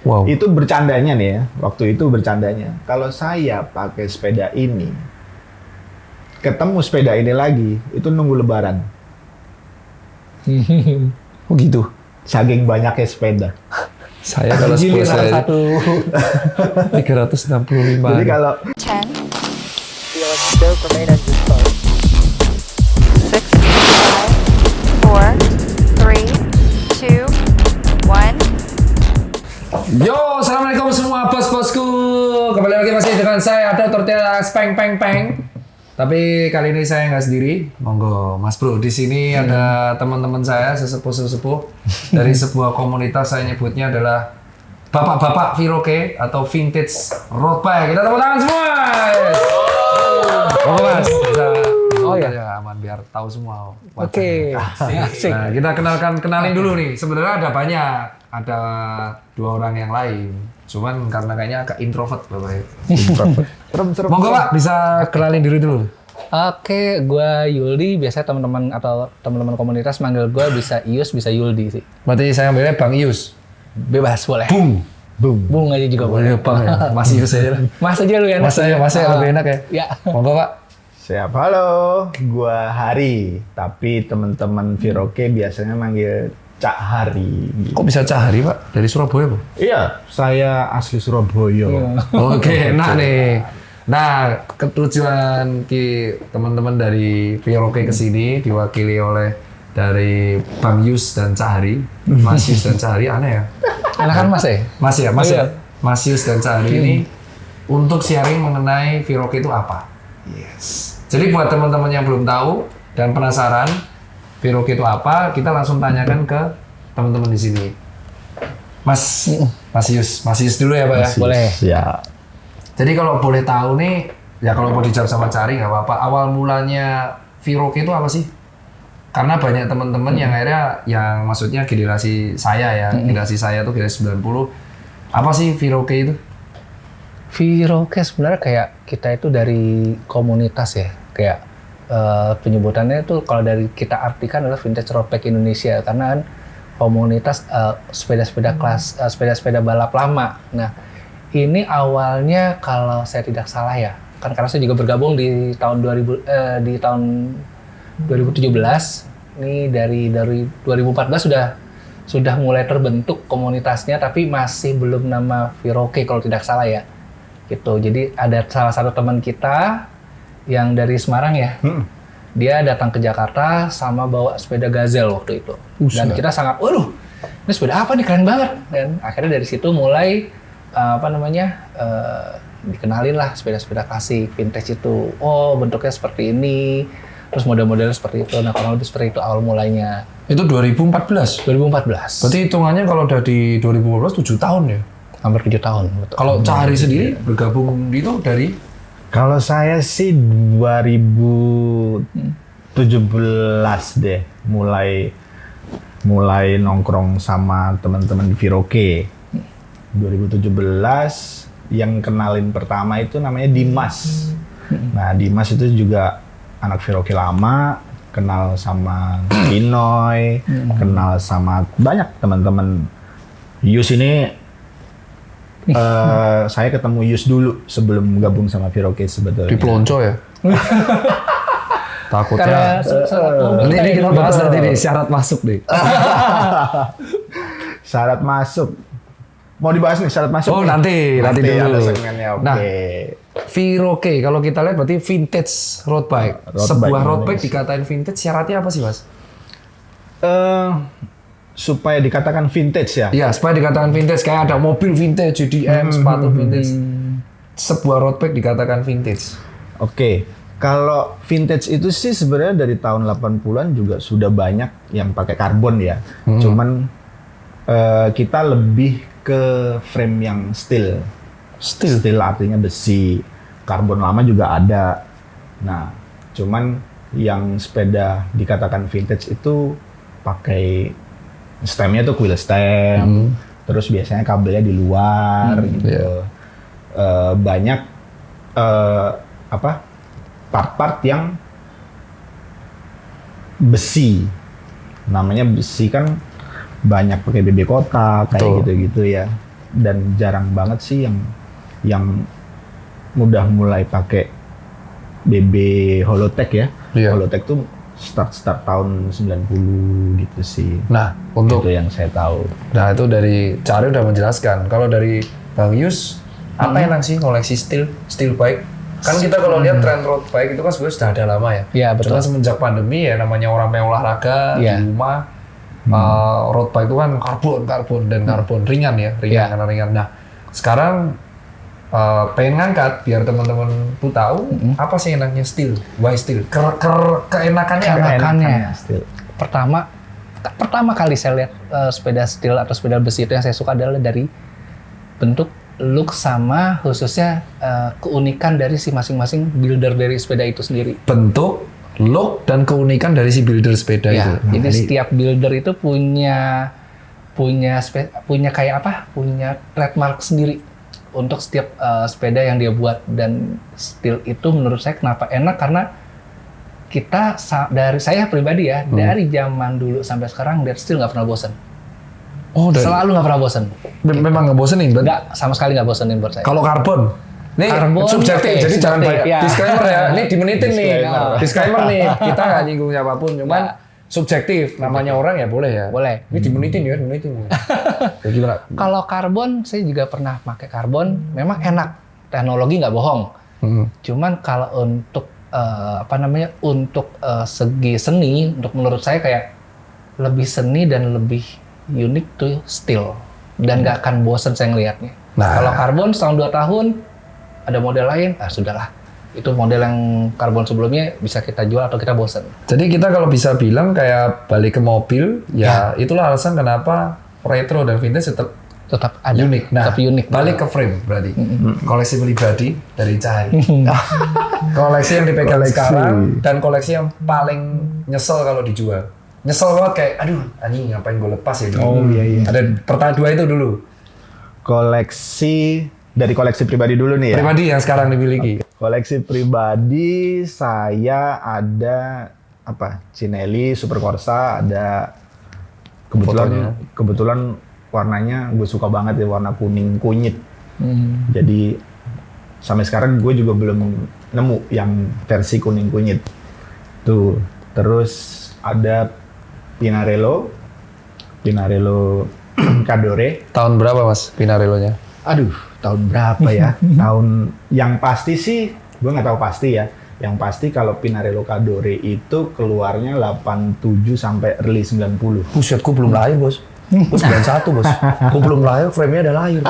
Wow. Itu bercandanya nih ya, waktu itu bercandanya. Kalau saya pakai sepeda ini, ketemu sepeda ini lagi, itu nunggu lebaran. Oh gitu. Saking banyaknya sepeda. Saya kalau 10 Giliran saya satu. 365. Jadi kalau 10, Let's go permainan just start. 6, 5, 4, 3, 2, 1. Yo, assalamualaikum semua bos-bosku. Kembali lagi masih dengan saya Dr. Tias Peng Peng Peng. Tapi kali ini saya nggak sendiri. Monggo, Mas Bro. Di sini ada teman-teman saya sesepuh-sesepuh dari sebuah komunitas, saya nyebutnya adalah Bapak-bapak Viroke atau Vintage Road Bike. Kita tepuk tangan semua. Monggo Mas, bisa ya aman biar tahu semua. Oke. Asik. Nah, kita kenalin dulu nih. Sebenarnya ada banyak, ada 2 orang yang lain. Cuman karena kayaknya agak introvert Bapak ya. serem. Monggo Pak, bisa kenalin diri dulu. Oke, gue Yuldi. Biasanya teman-teman atau teman-teman komunitas manggil gue bisa Ius, bisa Yuldi sih. Berarti saya ambilnya Bang Ius. Bebas boleh. Bung. Bung aja juga boleh. Bang ya. Mas Ius aja lah. Mas aja lu ya. Mas saya lebih enak ya. Ya. Monggo Pak. Siap, halo, gua Hari. Tapi teman-teman Viroke biasanya manggil Cak Hari. Gitu. Kok bisa Cahari Pak? Dari Surabaya Pak? Iya, saya asli Surabaya. Oke, enak nih. Nah, ketujuan teman-teman dari Viroke kesini diwakili oleh dari Bang Yus dan Cahari, Mas Yus dan Cahari, aneh ya? Enakan Mas ya? Mas ya, Mas Iya. ya. Mas Yus dan Cahari ini untuk sharing mengenai Viroke itu apa? Yes. Jadi buat teman-teman yang belum tahu dan penasaran Viroke itu apa, kita langsung tanyakan ke teman-teman di sini. Mas Yus dulu ya Pak ya? Boleh. Ya. Jadi kalau boleh tahu nih, ya kalau mau dijawab sama Cari nggak apa-apa. Awal mulanya Viroke itu apa sih? Karena banyak teman-teman yang akhirnya, yang maksudnya generasi saya ya, generasi saya tuh generasi 90. Apa sih Viroke itu? Viroke sebenarnya kayak kita itu dari komunitas ya. Kayak penyebutannya itu kalau dari kita artikan adalah Vintage Road Bike Indonesia. Karena kan komunitas sepeda-sepeda kelas, sepeda-sepeda balap lama. Nah, ini awalnya kalau saya tidak salah ya, kan karena saya juga bergabung di tahun 2017. Ini dari 2014 sudah mulai terbentuk komunitasnya, tapi masih belum nama Viroke kalau tidak salah ya. Gitu. Jadi ada salah satu teman kita yang dari Semarang ya. Dia datang ke Jakarta sama bawa sepeda Gazelle waktu itu. Dan kita sangat, waduh, ini sepeda apa nih, keren banget. Dan akhirnya dari situ mulai dikenalin lah sepeda-sepeda klasik vintage itu. Oh, bentuknya seperti ini, terus model-modelnya seperti itu. Nah, kurang lebih seperti itu awal mulainya. Itu 2014? 2014. Berarti hitungannya kalau udah di 2014 7 tahun ya? Hampir 7 tahun. Betul. Kalau Cahari sendiri bergabung itu dari? Kalau saya sih 2017 deh, mulai nongkrong sama teman-teman Viroke. 2017 yang kenalin pertama itu namanya Dimas. Nah, Dimas itu juga anak Viroke lama, kenal sama Pinoy, kenal sama banyak teman-teman. Yus ini saya ketemu Yus dulu sebelum gabung sama Viroke sebetulnya. Di Pelonco ya? Takutnya. Ini kita bahas nanti nih, syarat masuk nih. Syarat masuk. Mau dibahas nih syarat masuk? Oh, nanti dulu. Ada segmennya, oke. Nah, Viroke kalau kita lihat berarti vintage road bike. Sebuah road bike dikatain vintage, syaratnya apa sih, Mas? Supaya dikatakan vintage ya? Iya, supaya dikatakan vintage. Kayak ada mobil vintage, JDM, sepatu vintage. Sebuah road bike dikatakan vintage. Oke. Kalau vintage itu sih sebenarnya dari tahun 80-an juga sudah banyak yang pakai karbon ya. Cuman kita lebih ke frame yang steel. Steel artinya besi. Karbon lama juga ada. Nah, cuman yang sepeda dikatakan vintage itu pakai stemnya tuh quill stem. Terus biasanya kabelnya di luar gitu. Banyak part-part yang besi. Namanya besi kan banyak pakai BB kotak kayak gitu-gitu ya. dan jarang banget sih yang udah mulai pakai BB Holotech ya. Iya. Holotech tuh start tahun 90 gitu sih. Nah, untuk Itu yang saya tahu. Nah itu dari Cari udah menjelaskan. Kalau dari Bang Yus, apa enak sih koleksi steel bike? Kan kita kalau lihat tren road bike itu kan sebenarnya sudah ada lama ya. Iya, betul. Cuma semenjak pandemi ya namanya orang pengen olahraga Iya. di rumah, road bike itu kan karbon dan karbon ringan ya, Iya. karena ringan. Nah sekarang pengen ngangkat biar teman-teman tuh tahu apa sih enaknya steel, why steel, keenakannya apa? Keenakannya. Still. Pertama kali saya lihat sepeda steel atau sepeda besi itu yang saya suka adalah dari bentuk, look, sama khususnya keunikan dari si masing-masing builder dari sepeda itu sendiri. Bentuk, look dan keunikan dari si builder sepeda itu. Ya, jadi setiap builder itu punya kayak apa? Punya trademark sendiri untuk setiap sepeda yang dia buat, dan steel itu menurut saya kenapa enak karena dari saya pribadi ya, dari zaman dulu sampai sekarang dari steel nggak pernah bosan. Oh, Selalu nggak pernah bosan. memang ngebosenin, berarti? Nggak, sama sekali nggak bosenin buat saya. Kalau karbon, nih Karbon, subjektif, oke, jadi jangan subjektif, banyak ya. disclaimer ya. Ini dimenitin nih, Disclaimer. disclaimer nih. Kita nggak nyinggung siapapun, cuman subjektif. Namanya orang ya boleh ya. Boleh. Ini dimenitin ya, dimenitin. Ya gimana? Kalau karbon, saya juga pernah pakai karbon. Memang enak, teknologi nggak bohong. Cuman kalau untuk untuk segi seni, untuk menurut saya kayak lebih seni dan lebih unik tuh steel, dan nggak akan bosen saya ngelihatnya. Nah. Kalau karbon setahun 2 tahun ada model lain, sudahlah. Itu model yang karbon sebelumnya bisa kita jual atau kita bosen. Jadi kita kalau bisa bilang kayak balik ke mobil, ya itulah alasan kenapa retro dan vintage tetap Ada unik. Nah, tetap unik. balik ke frame berarti. Koleksi pribadi dari Cahai. Koleksi yang dipegang sekarang dan koleksi yang paling nyesel kalau dijual. Nyesel banget kayak, aduh anjing ngapain gue lepas ya dulu. Oh, iya. Ada pertanyaan 2 itu dulu. Dari koleksi pribadi dulu nih ya. Pribadi yang sekarang dimiliki. Koleksi pribadi saya ada Cinelli Super Corsa, ada kebetulan warnanya gue suka banget ya, warna kuning kunyit. Jadi sampai sekarang gue juga belum nemu yang versi kuning kunyit. Tuh, terus ada Pinarello Cadore. Tahun berapa Mas Pinarello-nya? Aduh, tahun berapa ya? Tahun yang pasti sih, gue nggak tahu pasti ya. Yang pasti kalau Pinarello Cadore itu keluarnya 87 sampai early 90. Buset, gue belum lahir bos. Gue 91 bos. Gue belum lahir, frame-nya udah lahir.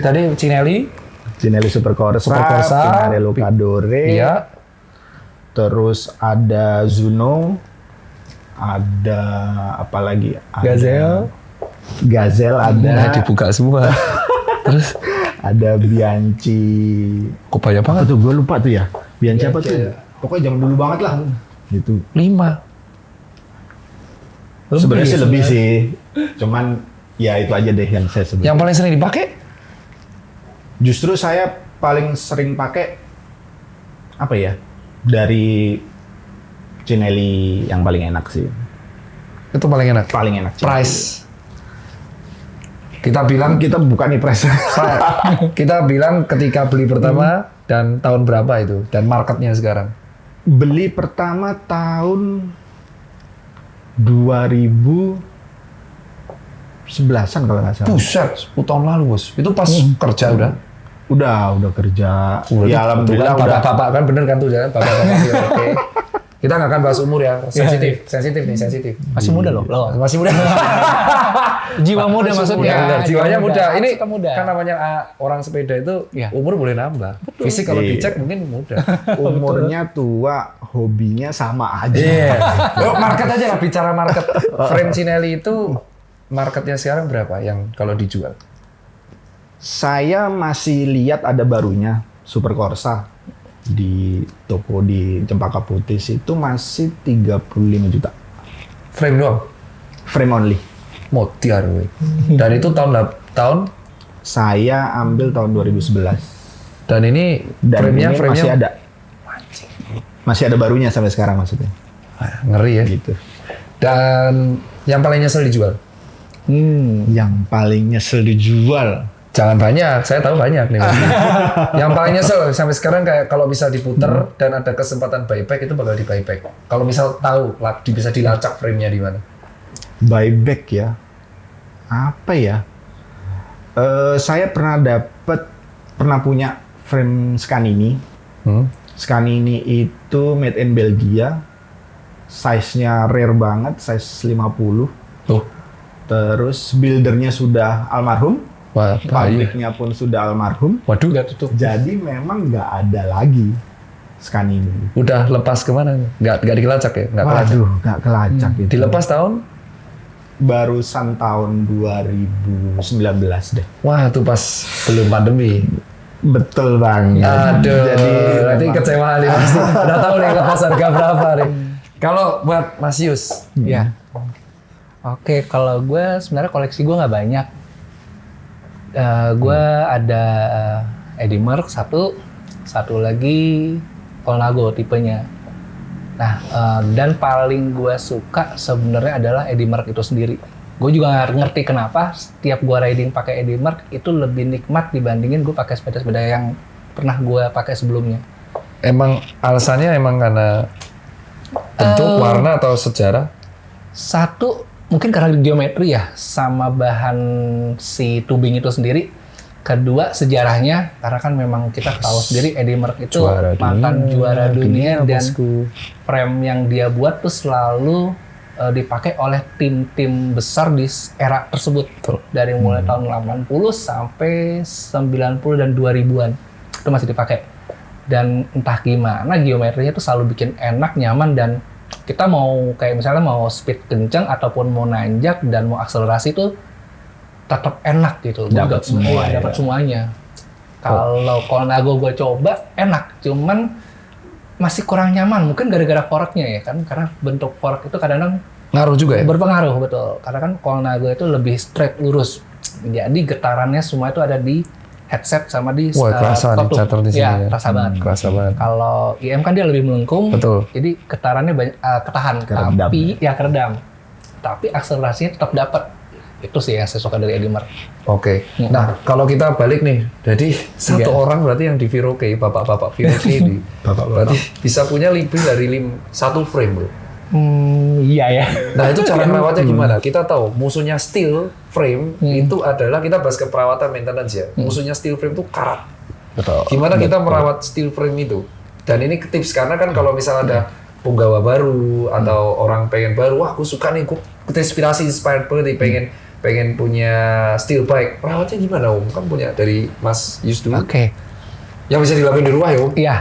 Tadi Cinelli Super Corsa, Pinarello Cadore. Iya. Terus ada Zuno, ada apa lagi? Gazelle ada. Nah, dibuka semua. Terus ada Bianchi. kok banyak Apa banget? tuh? Gue lupa tuh ya. Bianchi apa tuh? Pokoknya zaman dulu banget lah. Gitu. 5. Sebenarnya sih lebih sih. Cuman ya itu aja deh yang saya sebut. Yang paling sering dipakai? Justru saya paling sering pakai apa ya? Dari Cinelli yang paling enak sih. Itu paling enak. Paling enak. Cinelli. Price. Kita bilang Kita buka nih price. kita bilang ketika beli pertama dan tahun berapa itu dan marketnya sekarang. Beli pertama tahun 2011-an kalau nggak salah. Buset, 10 tahun lalu bos. Itu pas kerja udah. Udah kerja. Ya alhamdulillah udah. Bapak-bapak kan bener kan tuh jalan. Bapak-bapak oke. Kita nggak akan bahas umur ya. Sensitif nih, sensitif. Masih muda loh. Masih muda. Jiwa muda maksudnya. Benar, jiwanya muda. Ini Suka muda. kan namanya orang sepeda itu Iya. umur boleh nambah. Fisik kalau Iya. dicek mungkin muda. Umurnya tua, hobinya sama aja. Iya. Yuk market aja lah, bicara market. Frame Cinelli itu marketnya sekarang berapa yang kalau dijual? Saya masih lihat ada barunya Super Corsa di toko di Cempaka Putih itu masih 35 juta. Frame doang? Frame only. Mutiar weh. Dan itu tahun Saya ambil tahun 2011. dan ini Dan frame-nya ini masih ada. Masih ada barunya sampai sekarang maksudnya. Ngeri ya. Gitu. Dan yang paling nyesel dijual? Yang paling nyesel dijual. Jangan banyak, saya tahu banyak nih. Yang paling nyesel sampai sekarang kayak kalau bisa diputer dan ada kesempatan buyback itu bakal di buyback. Kalau misal tahu bisa dilacak frame-nya di mana. Buyback ya. Apa ya? Saya pernah punya frame Scanini. Scanini itu made in Belgia. Size-nya rare banget, size 50. Tuh. Terus buildernya sudah almarhum. Wah, Pabriknya pun sudah almarhum. waduh, Udah tutup. Jadi memang nggak ada lagi Scanini. udah lepas kemana? Nggak dilacak ya? Nggak kelacak. Waduh, nggak kelacak itu. Dilepas tahun? Barusan tahun 2019 deh. Wah, itu pas belum pandemi. Betul banget. Aduh, Jadi nanti memang- kecewa nih pasti. Udah tahu nih lepas harga berapa nih. Kalau buat Mas Yus, Ya. Oke, kalau gue sebenarnya koleksi gue nggak banyak. Gue ada Eddie Merckx satu lagi Colnago tipenya. Nah, dan paling gue suka sebenarnya adalah Eddie Merckx itu sendiri. Gue juga nggak ngerti kenapa setiap gue riding pakai Eddie Merckx itu lebih nikmat dibandingin gue pakai sepeda-sepeda yang pernah gue pakai sebelumnya. emang alasannya emang karena bentuk, warna atau sejarah? Satu, mungkin karena geometri ya, sama bahan si tubing itu sendiri. Kedua, sejarahnya, karena kan memang kita tahu sendiri Eddie Merckx itu Juara mantan dunia, juara dunia dan bosku. frame yang dia buat tuh selalu dipakai oleh tim-tim besar di era tersebut. Dari mulai tahun 80 sampai 90 dan 2000-an. Itu masih dipakai. Dan entah gimana geometrinya tuh selalu bikin enak, nyaman, dan kita mau kayak misalnya mau speed kencang ataupun mau nanjak dan mau akselerasi tuh tetap enak gitu. Dapat semua ya. Dapat semuanya. Kalau Colnago gue coba enak, cuman masih kurang nyaman. Mungkin gara-gara forknya ya kan, karena bentuk fork itu kadang-kadang Ngaruh juga ya? berpengaruh, betul. Karena kan Colnago itu lebih straight lurus. Jadi getarannya semua itu ada di headset sama di Wah, kerasa nih top. chatter di sini Ya, ya. kerasa banget. Kerasa banget. Kalau IM kan dia lebih melengkung, Betul. jadi getarannya banyak ketahan, Keredam. tapi ya keredam. Tapi akselerasinya tetap dapat. Itu sih yang saya suka dari Eddie Merckx. Oke. Nah, kalau kita balik nih, jadi satu orang berarti yang di Viroke, bapak-bapak Viroke ini, berarti bisa punya lebih dari satu frame, bro. Iya ya. Nah, itu cara merawatnya gimana? Kita tahu musuhnya steel frame itu adalah, kita bahas ke perawatan maintenance ya. Musuhnya steel frame itu karat. Betul. Gimana kita merawat steel frame itu? Dan ini tips, karena kan kalau misalnya ada penggawa baru atau orang pengen baru, wah aku suka nih, aku terinspirasi, inspired banget nih, pengen punya steel bike. Perawatnya gimana, Om? Kan punya dari Mas Yus dulu. Oke. Yang bisa dilakuin di rumah ya, Om? Iya.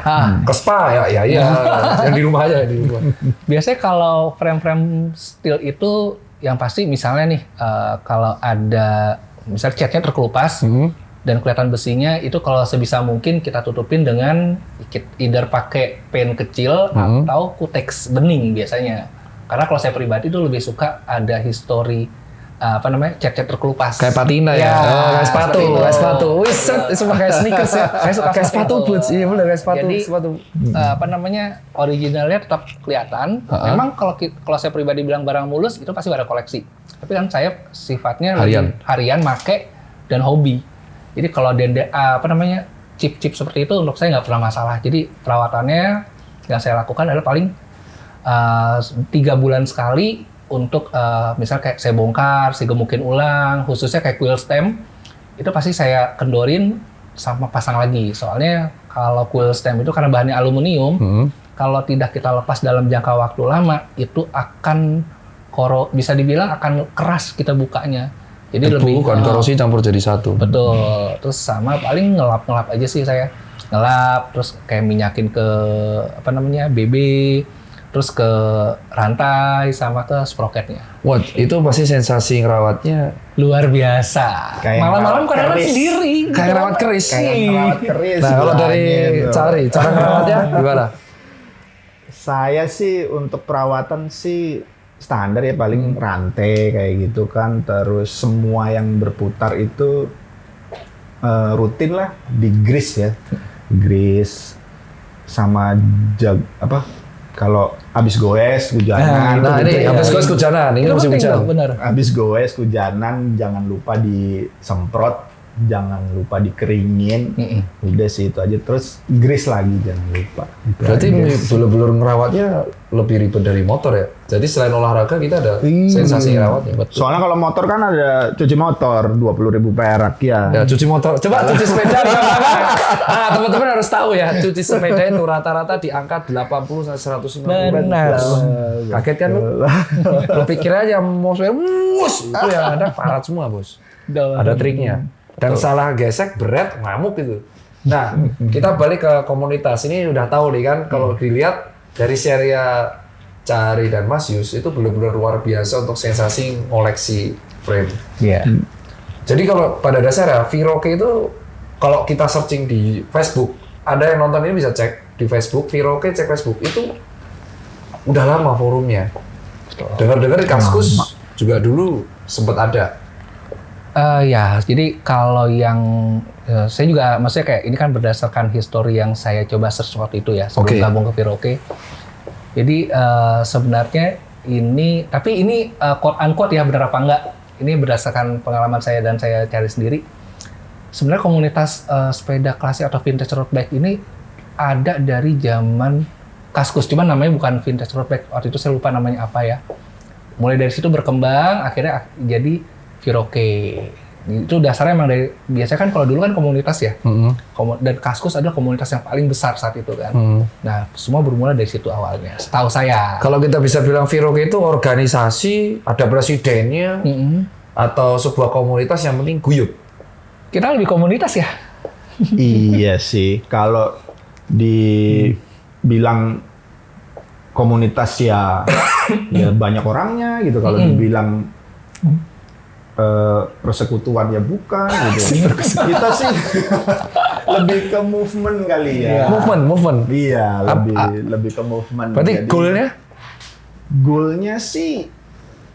Ke spa ya, yang di rumah aja, di rumah. Biasanya kalau frame-frame steel itu yang pasti misalnya nih kalau ada misalnya catnya terkelupas dan kelihatan besinya, itu kalau sebisa mungkin kita tutupin dengan either pakai pen kecil atau kutex bening biasanya. Karena kalau saya pribadi tuh lebih suka ada history cat-cat terkelupas. Kayak patina ya? Kayak sepatu, seperti itu. kayak sepatu. Wih, semua kayak sneakers ya. Saya suka kayak seperti sepatu itu. boots, iya bener, kayak sepatu. Jadi, sepatu. Originalnya tetap kelihatan. Memang kalau saya pribadi bilang barang mulus itu pasti pada koleksi. Tapi kan saya sifatnya lebih harian, make dan hobi. Jadi kalau chip-chip seperti itu untuk saya nggak pernah masalah. Jadi perawatannya yang saya lakukan adalah paling 3 bulan sekali untuk misal kayak saya bongkar, saya gemukin ulang, khususnya kayak quill stem, itu pasti saya kendorin sama pasang lagi. Soalnya kalau quill stem itu karena bahannya aluminium, kalau tidak kita lepas dalam jangka waktu lama, itu akan bisa dibilang akan keras kita bukanya. Jadi lebih kan korosi campur jadi satu. betul. Terus sama paling ngelap aja sih saya. Ngelap, terus kayak minyakin ke BB, terus ke rantai sama ke sprocketnya. Wah, itu pasti sensasi ngerawatnya Luar biasa. Kayak Malam-malam ngerawat kadang-kadang keris. sendiri. kayak rawat keris. Kayak ngerawat keris. Nah, kalau dari bilangnya, Cari, cara ngerawatnya gimana? Saya sih untuk perawatan sih standar ya, paling rantai kayak gitu kan, terus semua yang berputar itu rutin lah di grease ya, grease sama kalau abis goes hujanan, Nah ini habis gue hujanan, ini Itu musim penting hujan. tuh, benar. abis goes hujanan jangan lupa disemprot, jangan lupa dikeringin. Udah sih itu aja, terus grease lagi jangan lupa. Itu Berarti aja. bener-bener ngerawatnya lebih ribet dari motor ya. Jadi selain olahraga kita ada sensasi ngerawatnya. Soalnya kalau motor kan ada cuci motor 20.000 perak ya. Ya cuci motor, coba cuci sepeda. Nah teman-teman harus tahu ya, cuci sepeda itu rata-rata di angka 80 sampai 150. Benar. Kaget kan lu? Lu pikir aja mau saya mus itu ya ada parat semua bos. Ada triknya. Dan salah gesek berat ngamuk itu. Nah kita balik ke komunitas ini udah tahu nih kan kalau dilihat dari serial Cari dan Mas Yus itu benar-benar luar biasa untuk sensasi ngoleksi frame. Iya. Jadi kalau pada dasarnya Viroke itu kalau kita searching di Facebook, ada yang nonton ini bisa cek di Facebook, Viroke cek Facebook itu udah lama forumnya. Dengar-dengar di Kaskus juga dulu sempat ada. Ya, jadi kalau yang saya juga maksudnya kayak ini kan berdasarkan histori yang saya coba search waktu itu ya sebelum Oke. gabung ke Viroke. Jadi sebenarnya ini, tapi ini quote unquote ya benar apa enggak? Ini berdasarkan pengalaman saya dan saya cari sendiri. Sebenarnya komunitas sepeda klasik atau vintage road bike ini ada dari zaman Kaskus, cuman namanya bukan vintage road bike. Waktu itu saya lupa namanya apa ya. Mulai dari situ berkembang, akhirnya jadi Viroke. Itu dasarnya emang dari, biasanya kan kalau dulu kan komunitas ya. Dan Kaskus adalah komunitas yang paling besar saat itu kan. Nah, semua bermula dari situ awalnya, setahu saya. Kalau kita bisa bilang Viroke itu organisasi, ada presidennya, atau sebuah komunitas yang penting guyup. Kita lebih komunitas ya. Iya sih, kalau dibilang komunitas ya ya banyak orangnya gitu. Kalau dibilang persekutuan ya bukan gitu. Kita sih lebih ke movement kali ya. Movement. Iya, lebih ke movement. Berarti Jadi, goalnya sih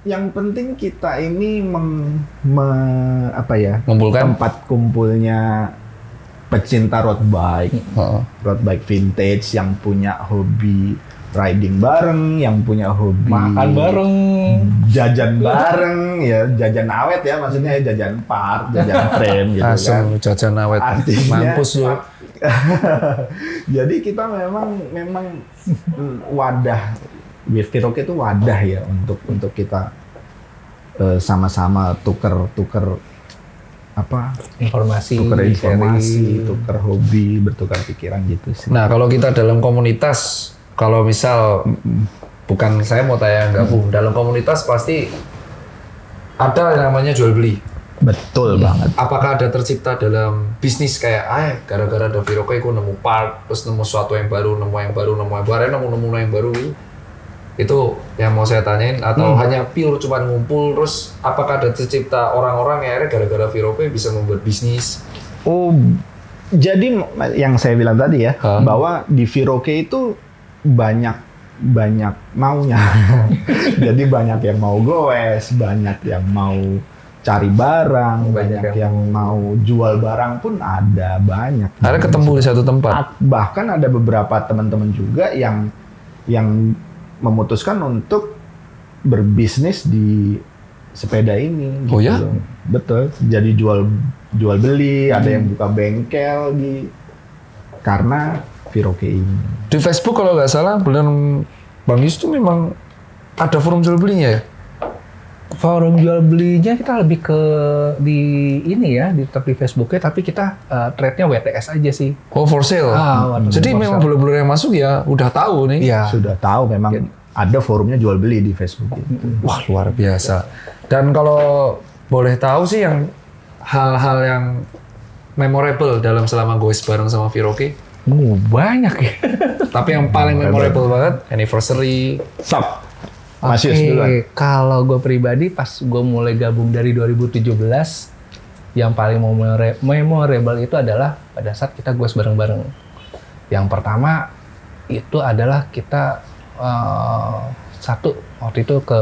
yang penting kita ini Ngumpulkan. tempat kumpulnya pecinta road bike, road bike vintage yang punya hobi riding bareng, yang punya hobi Makan bareng. jajan bareng, ya jajan awet ya maksudnya, jajan part, jajan frame gitu kan. Asem jajan awet. Artinya- Mampus lu. Jadi kita memang wadah, Viroke itu wadah ya untuk kita sama-sama tuker Informasi, informasi, sharing. tuker hobi, bertukar pikiran gitu sih. Nah kalau kita dalam komunitas, kalau misal bukan saya mau tanya gabung dalam komunitas pasti ada yang namanya jual beli. Betul banget. Apakah ada tercipta dalam bisnis kayak gara-gara ada Viroke aku nemu part, terus nemu sesuatu yang baru, nemu yang baru, nemu yang baru gitu. Itu yang mau saya tanyain, atau hanya pure cuman ngumpul, terus apakah ada tercipta orang-orang yang akhirnya gara-gara Viroke bisa membuat bisnis? Oh, jadi yang saya bilang tadi ya, bahwa di Viroke itu banyak maunya. Jadi banyak yang mau goes, banyak yang mau cari barang, banyak yang mau jual barang pun ada, banyak. Akhirnya ketemu di satu tempat. Bahkan ada beberapa teman-teman juga yang memutuskan untuk berbisnis di sepeda ini. Oh ya? loh. Betul. Jadi jual beli, ada yang buka bengkel karena Viroke ini. Di Facebook kalau nggak salah, benar Bang Yus itu memang ada forum jual belinya ya? Forum jual belinya kita lebih ke di ini ya, tetap di Facebooknya, tapi kita trade-nya WTS aja sih. Oh for sale? waduh, Jadi for memang sale. belum-belum yang masuk ya udah tahu nih. Iya. Sudah tahu memang ada forumnya jual beli di Facebook itu. Wah luar biasa. Dan kalau boleh tahu sih yang hal-hal yang memorable dalam selama goes bareng sama Viroke, Banyak ya. tapi yang paling memorable banget anniversary. Sap. Mas Yus duluan. Kalau gue pribadi pas gue mulai gabung dari 2017, yang paling memorable itu adalah pada saat kita goes bareng-bareng. Yang pertama itu adalah kita waktu itu ke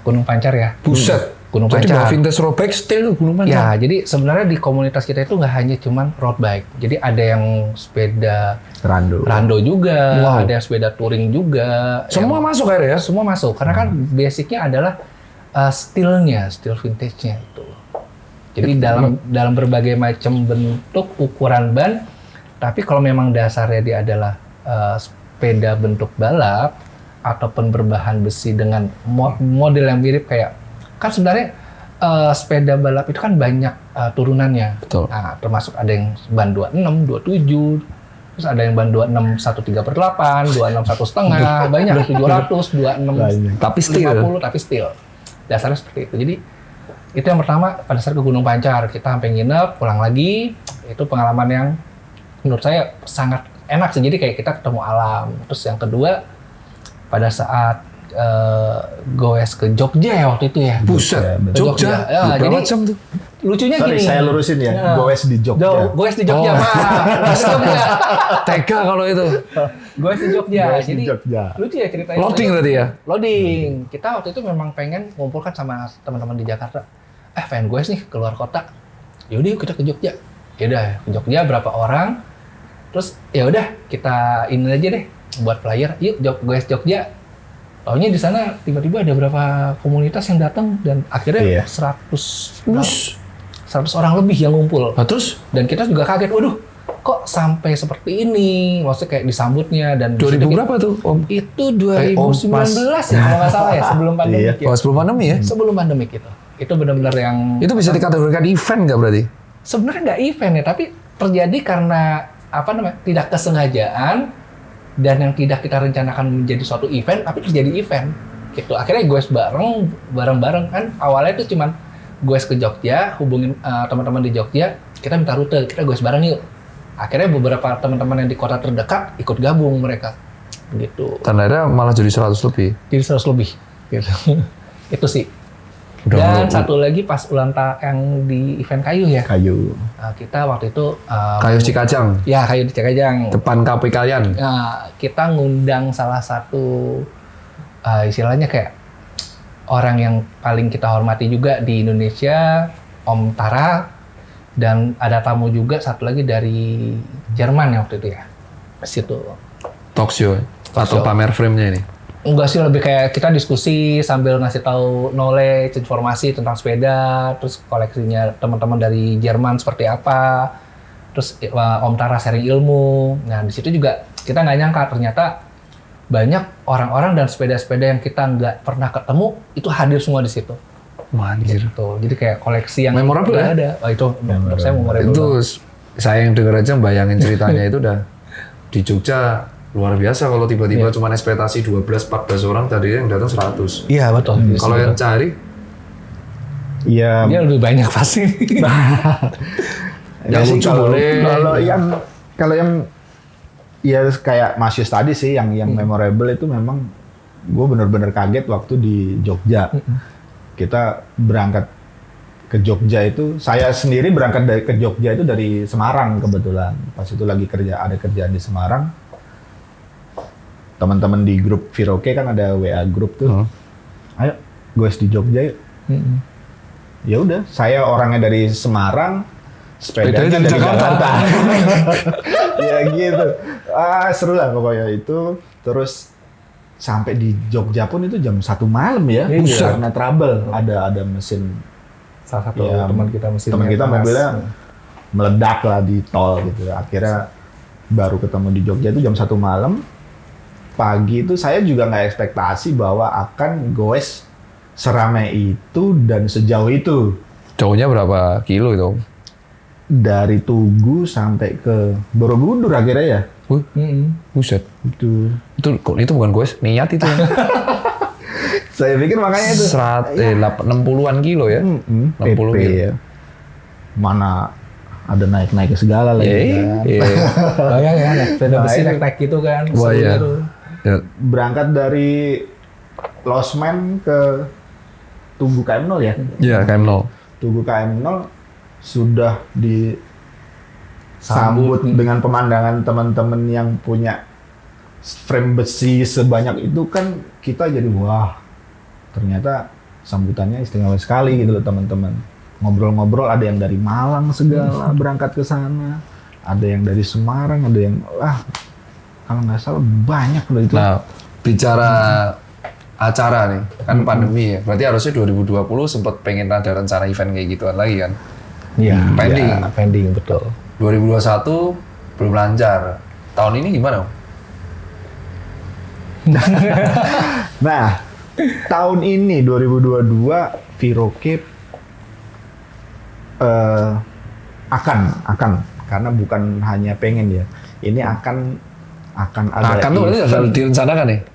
Gunung Pancar ya. Buset. Gunung Jadi Pancar. bawa vintage road bike still Gunung Pancar. Ya, jadi sebenarnya di komunitas kita itu nggak hanya cuman road bike. Jadi ada yang sepeda rando juga, Wow. ada yang sepeda touring juga. Semua masuk akhirnya ya? Semua masuk karena kan basicnya adalah steel vintage-nya itu. Jadi dalam berbagai macam bentuk ukuran ban, tapi kalau memang dasarnya dia adalah sepeda bentuk balap ataupun berbahan besi dengan model yang mirip kayak kan sebenarnya sepeda balap itu kan banyak turunannya. Betul. Nah, termasuk ada yang ban 26, 27, terus ada yang ban 26 1/3/8, 26 1,5, banyak 700, 26 Banyak. Tapi steel. 50 tapi steel. Dasarnya seperti itu. Jadi itu yang pertama pada saat ke Gunung Pancar kita sampai nginep, pulang lagi, itu pengalaman yang menurut saya sangat enak sih. Jadi kayak kita ketemu alam. Terus yang kedua pada saat goes ke Jogja ya waktu itu ya. Buset, Jogja. Ya, Berapa jadi jam tuh? lucunya Sorry, gini. saya lurusin ya. Ya. Goes di Jogja. Goes di Jogja, Oh. Pak. Goes di Jogja. Tega kalau itu. Goes di Jogja. Goes di Jadi Jogja. lucu ya ceritanya. Loading berarti ya? Loading. Kita waktu itu memang pengen ngumpulkan sama teman-teman di Jakarta. Pengen goes nih keluar kota. Yaudah yuk kita ke Jogja. Yaudah ke Jogja berapa orang. Terus ya udah kita ini aja deh buat flyer. Yuk goes Jogja. Taunya di sana tiba-tiba ada berapa komunitas yang datang dan akhirnya Iya. 100 orang lebih yang ngumpul. Nah, terus Dan kita juga kaget, waduh kok sampai seperti ini? Maksudnya kayak disambutnya dan 2000 kita- berapa tuh Om? Itu 2019 ya kalau nggak salah ya, sebelum pandemi Iya. ya. Oh, sebelum pandemi ya? Sebelum pandemi itu. Itu benar-benar yang Itu bisa dikategorikan event nggak berarti? sebenarnya nggak event ya, tapi terjadi karena tidak kesengajaan dan yang tidak kita rencanakan menjadi suatu event, tapi terjadi event gitu. Akhirnya gue bareng-bareng kan awalnya itu cuman gue ke Jogja, hubungin teman-teman di Jogja, kita minta rute, kita gue bareng yuk. Akhirnya beberapa teman-teman yang di kota terdekat ikut gabung mereka gitu. Dan akhirnya malah jadi 100 lebih. Jadi 100 lebih gitu. Itu sih. Udah Dan mulai- satu lagi pas ulang tahun yang di event kayu ya. Kayu. Kita waktu itu Kayu Cikajang, ya kayu di Cikajang. depan KP kalian. Nah, kita ngundang salah satu istilahnya kayak orang yang paling kita hormati juga di Indonesia, Om Tara, dan ada tamu juga satu lagi dari Jerman ya waktu itu ya. Di situ. Talk show atau show. pamer frame-nya ini. Enggak sih, lebih kayak kita diskusi sambil ngasih tahu knowledge, informasi tentang sepeda, terus koleksinya teman-teman dari Jerman seperti apa, terus Om Tara sharing ilmu. Nah di situ juga kita nggak nyangka ternyata banyak orang-orang dan sepeda-sepeda yang kita nggak pernah ketemu itu hadir semua di situ. Anjir. Gitu. Jadi kayak koleksi yang Memorable nggak ya? ada. Oh, itu menurut saya memorable. Itu banget. saya yang denger aja bayangin ceritanya itu udah di Jogja luar biasa kalau tiba-tiba cuma ekspektasi 12-14 orang tadi yang datang 100. Iya betul. Kalau yang cari Iya. dia lebih banyak pasti. yang sih, lucu kalau- boleh. Kalau yang ya kayak Mas Yus tadi sih yang memorable itu memang gue bener-bener kaget waktu di Jogja. Kita berangkat ke Jogja itu, saya sendiri berangkat ke Jogja itu dari Semarang kebetulan. Pas itu lagi ada kerjaan di Semarang. Teman-teman di grup Viroke kan ada WA grup tuh. Ayo, goes di Jogja yuk. Ya udah, saya orangnya dari Semarang, sepedanya dari Jakarta. Ya gitu. Seru lah pokoknya itu. Terus sampai di Jogja pun itu jam 1 malam ya. Buset. Karena trouble, ada mesin. Salah satu Ya, teman kita mesinnya teman kita panas. mobilnya meledak lah di tol gitu. Akhirnya baru ketemu di Jogja itu jam 1 malam. Pagi itu saya juga nggak ekspektasi bahwa akan goes seramai itu dan sejauh itu. Jauhnya berapa kilo itu? Dari Tugu sampai ke Borobudur akhirnya ya. Buset. Itu. Itu bukan gue, niat itu. Saya pikir makanya itu. 60-an kilo ya. 60 PP kilo. ya. Mana ada naik-naik segala lagi kan. Iya. Bayang ya, sepeda Nah, besi itu. naik-naik gitu kan. Wah seru iya. gitu. Ya, Berangkat dari Losmen ke Tugu KM0 ya. Iya, KM0. Tugu KM0 sudah disambut Sambut. dengan pemandangan teman-teman yang punya frame besi sebanyak itu kan kita jadi wah ternyata sambutannya istimewa sekali gitu loh teman-teman. Ngobrol-ngobrol, ada yang dari Malang segala berangkat ke sana, ada yang dari Semarang, ada yang kalau nggak salah banyak loh itu. Nah, bicara acara nih, kan pandemi ya. Berarti harusnya 2020 sempat pengen ada rencana event kayak gituan lagi kan? Iya. Pending. Ya, pending betul. 2021 belum lancar. Tahun ini gimana? Nah, tahun ini 2022 Viroke akan karena bukan hanya pengen ya. Ini akan ada Akan tuh berarti event. direncanakan nih?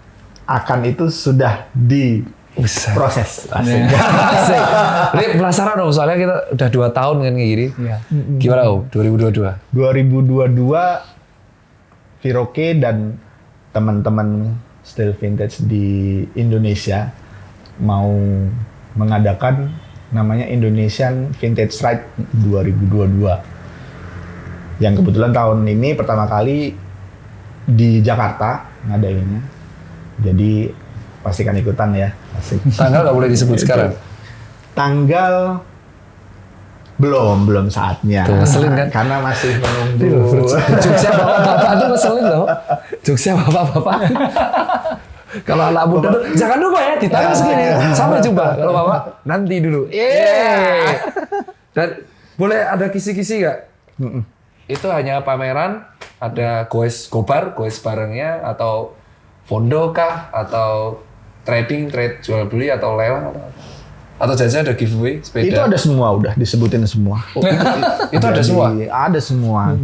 Akan itu sudah diproses. Asik. Asik. Ini penasaran dong, soalnya kita udah 2 tahun kan kayak gini. Iya. Gimana Om, 2022? 2022 Viroke dan teman-teman Still Vintage di Indonesia mau mengadakan namanya Indonesian Vintage Ride 2022. Yang kebetulan tahun ini pertama kali di Jakarta ngadainnya. Jadi pastikan ikutan ya. Asik. Tanggal nggak boleh disebut sekarang? Tanggal belum saatnya. Tuh, ngeselin kan? Karena masih menunggu. Jokesnya bapak-bapak tuh ngeselin loh. Jokesnya bapak-bapak. Kalau anak muda tuh, jangan lupa ya, ditanya segini. Sampai jumpa. Kalau bapak, nanti dulu. Dan boleh ada kisi-kisi nggak? Itu hanya pameran, ada goes barengnya, atau fondo kah, atau trade jual beli, atau lelang, atau jangan ada giveaway sepeda. Itu ada semua, udah disebutin semua. Itu ada semua. Ada semua.